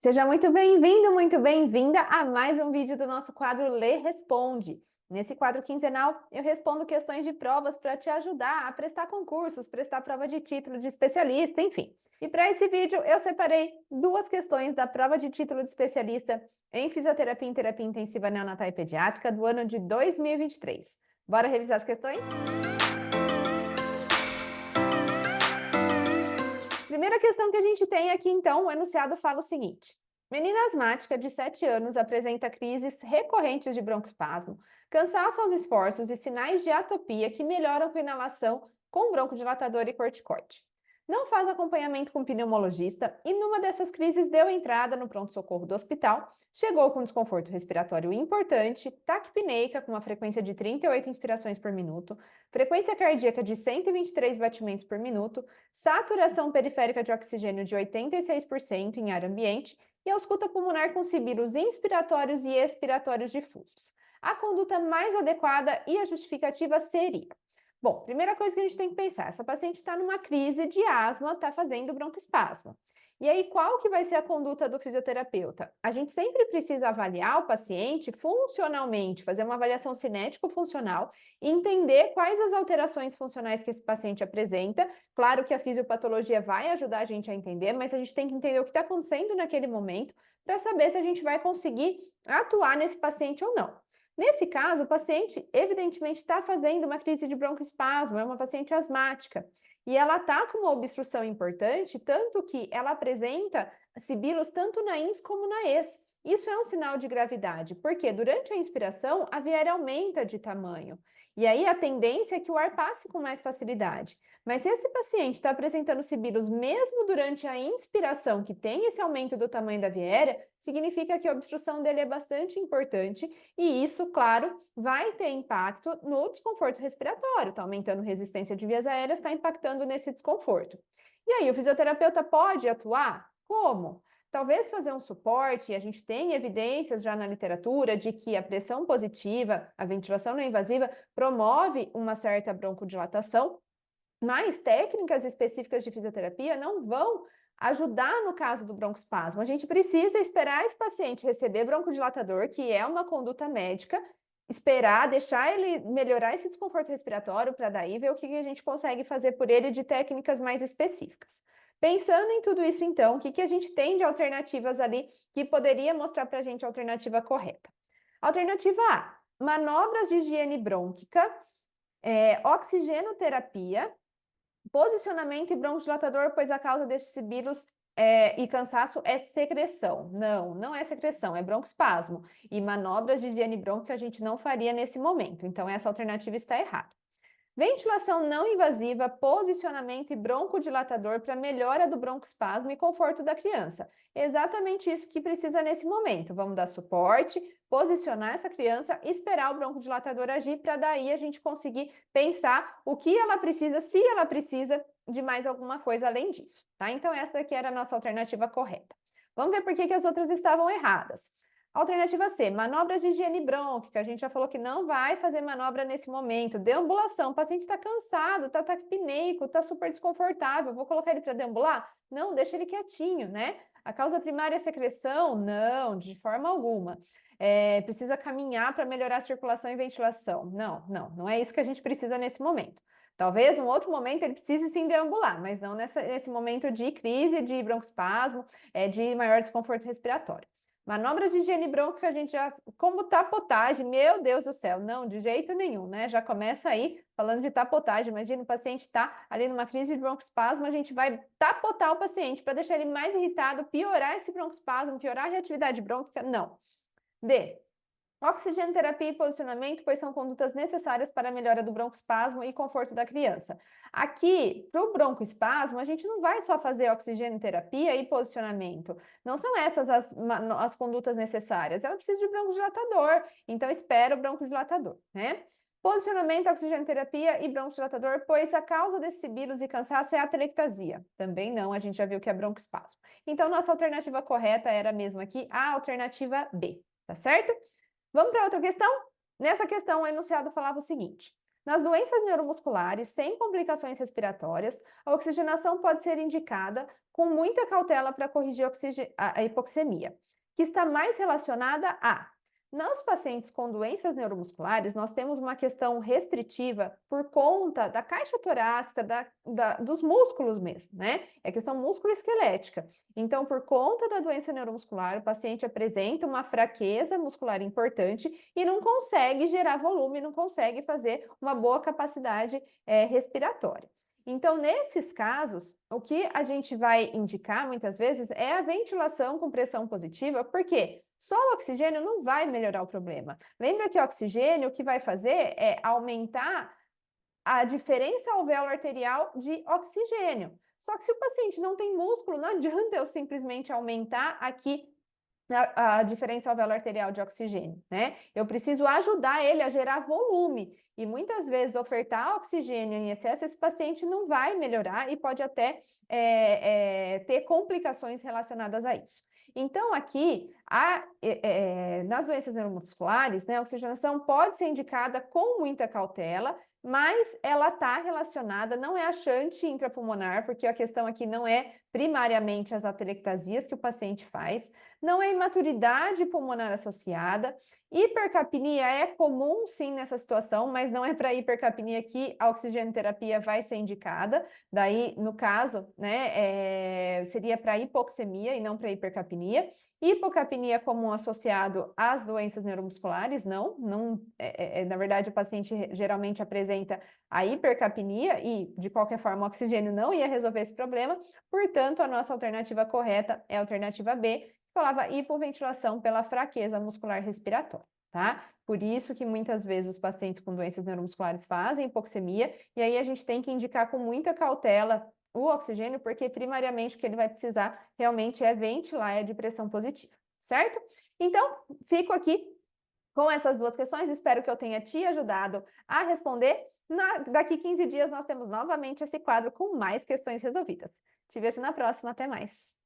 Seja muito bem-vindo, muito bem-vinda a mais um vídeo do nosso quadro Lê Responde. Nesse quadro quinzenal, eu respondo questões de provas para te ajudar a prestar concursos, prestar prova de título de especialista, enfim. E para esse vídeo, eu separei duas questões da prova de título de especialista em fisioterapia e terapia intensiva neonatal e pediátrica do ano de 2023. Bora revisar as questões? Primeira questão que a gente tem aqui, então, o enunciado fala o seguinte: menina asmática de 7 anos apresenta crises recorrentes de broncoespasmo, cansaço aos esforços e sinais de atopia que melhoram com inalação com broncodilatador e corticoide. Não faz acompanhamento com pneumologista e numa dessas crises deu entrada no pronto-socorro do hospital, chegou com desconforto respiratório importante, taquipneica com uma frequência de 38 inspirações por minuto, frequência cardíaca de 123 batimentos por minuto, saturação periférica de oxigênio de 86% em ar ambiente e ausculta pulmonar com sibilos inspiratórios e expiratórios difusos. A conduta mais adequada e a justificativa seria: bom, primeira coisa que a gente tem que pensar, essa paciente está numa crise de asma, está fazendo broncoespasmo. E aí, qual que vai ser a conduta do fisioterapeuta? A gente sempre precisa avaliar o paciente funcionalmente, fazer uma avaliação cinético-funcional e entender quais as alterações funcionais que esse paciente apresenta. Claro que a fisiopatologia vai ajudar a gente a entender, mas a gente tem que entender o que está acontecendo naquele momento para saber se a gente vai conseguir atuar nesse paciente ou não. Nesse caso, o paciente evidentemente está fazendo uma crise de broncoespasmo, é uma paciente asmática. E ela está com uma obstrução importante, tanto que ela apresenta sibilos tanto na ins como na ex. Isso é um sinal de gravidade, porque durante a inspiração a via aérea aumenta de tamanho. E aí a tendência é que o ar passe com mais facilidade. Mas se esse paciente está apresentando sibilos mesmo durante a inspiração, que tem esse aumento do tamanho da via aérea, significa que a obstrução dele é bastante importante e isso, claro, vai ter impacto no desconforto respiratório, está aumentando a resistência de vias aéreas, está impactando nesse desconforto. E aí, o fisioterapeuta pode atuar? Como? Talvez fazer um suporte, e a gente tem evidências já na literatura de que a pressão positiva, a ventilação não invasiva, promove uma certa broncodilatação, mas técnicas específicas de fisioterapia não vão ajudar no caso do broncoespasmo. A gente precisa esperar esse paciente receber broncodilatador, que é uma conduta médica, esperar, deixar ele melhorar esse desconforto respiratório para daí ver o que a gente consegue fazer por ele de técnicas mais específicas. Pensando em tudo isso, então, o que a gente tem de alternativas ali que poderia mostrar para a gente a alternativa correta? Alternativa A: manobras de higiene brônquica, oxigenoterapia, posicionamento e broncodilatador, pois a causa destes sibilos e cansaço é secreção. Não é secreção, é broncoespasmo. E manobras de higiene brônquica a gente não faria nesse momento. Então, essa alternativa está errada. Ventilação não invasiva, posicionamento e broncodilatador para melhora do broncoespasmo e conforto da criança. Exatamente isso que precisa nesse momento. Vamos dar suporte, posicionar essa criança, esperar o broncodilatador agir para daí a gente conseguir pensar o que ela precisa, se ela precisa de mais alguma coisa além disso, tá? Então essa daqui era a nossa alternativa correta. Vamos ver por que as outras estavam erradas. Alternativa C: manobras de higiene brônquica. A gente já falou que não vai fazer manobra nesse momento. Deambulação: o paciente está cansado, está taquipneico, está super desconfortável. Vou colocar ele para deambular? Não, deixa ele quietinho, né? A causa primária é secreção? Não, de forma alguma. Precisa caminhar para melhorar a circulação e ventilação? Não é isso que a gente precisa nesse momento. Talvez num outro momento ele precise sim deambular, mas não nesse momento de crise, de broncoespasmo, de maior desconforto respiratório. Manobras de higiene brônquica, a gente já, como tapotagem, meu Deus do céu, não, de jeito nenhum, né? Já começa aí falando de tapotagem. Imagina o paciente está ali numa crise de broncoespasmo, a gente vai tapotar o paciente para deixar ele mais irritado, piorar esse broncoespasmo, piorar a reatividade brônquica, não. D: oxigenoterapia e posicionamento, pois são condutas necessárias para a melhora do broncoespasmo e conforto da criança. Aqui, para o broncoespasmo, a gente não vai só fazer oxigenoterapia e posicionamento. Não são essas as condutas necessárias. Ela precisa de broncodilatador, então espera o broncodilatador, né? Posicionamento, oxigenoterapia e broncodilatador, pois a causa desses sibilos e cansaço é a atelectasia. Também não, a gente já viu que é broncoespasmo. Então, nossa alternativa correta era mesmo aqui a alternativa B, tá certo? Vamos para outra questão? Nessa questão, o enunciado falava o seguinte: Nas doenças neuromusculares sem complicações respiratórias, a oxigenação pode ser indicada com muita cautela para corrigir a hipoxemia, que está mais relacionada a nos pacientes com doenças neuromusculares, nós temos uma questão restritiva por conta da caixa torácica, dos músculos mesmo, né? É questão músculo-esquelética. Então, por conta da doença neuromuscular, o paciente apresenta uma fraqueza muscular importante e não consegue gerar volume, não consegue fazer uma boa capacidade respiratória. Então, nesses casos, o que a gente vai indicar muitas vezes é a ventilação com pressão positiva, porque só o oxigênio não vai melhorar o problema. Lembra que o oxigênio o que vai fazer é aumentar a diferença alvéolo arterial de oxigênio. Só que se o paciente não tem músculo, não adianta eu simplesmente aumentar aqui a diferença alvéolo arterial de oxigênio, né? Eu preciso ajudar ele a gerar volume. E muitas vezes ofertar oxigênio em excesso, esse paciente não vai melhorar e pode até ter complicações relacionadas a isso. Então, aqui, nas doenças neuromusculares, né, a oxigenação pode ser indicada com muita cautela, mas ela está relacionada, não é a shunt intrapulmonar, porque a questão aqui não é primariamente as atelectasias que o paciente faz, não é imaturidade pulmonar associada. Hipercapnia é comum, sim, nessa situação, mas não é para hipercapnia que a oxigenoterapia vai ser indicada. Daí, no caso, né, seria para hipoxemia e não para hipercapnia. Hipocapnia comum associado às doenças neuromusculares, não na verdade, o paciente geralmente apresenta a hipercapnia e, de qualquer forma, o oxigênio não ia resolver esse problema. Portanto, a nossa alternativa correta é a alternativa B, falava hipoventilação pela fraqueza muscular respiratória, tá? Por isso que muitas vezes os pacientes com doenças neuromusculares fazem hipoxemia, e aí a gente tem que indicar com muita cautela o oxigênio, porque primariamente o que ele vai precisar realmente é ventilar, é de pressão positiva, certo? Então, fico aqui com essas duas questões, espero que eu tenha te ajudado a responder. Daqui 15 dias nós temos novamente esse quadro com mais questões resolvidas. Te vejo na próxima, até mais!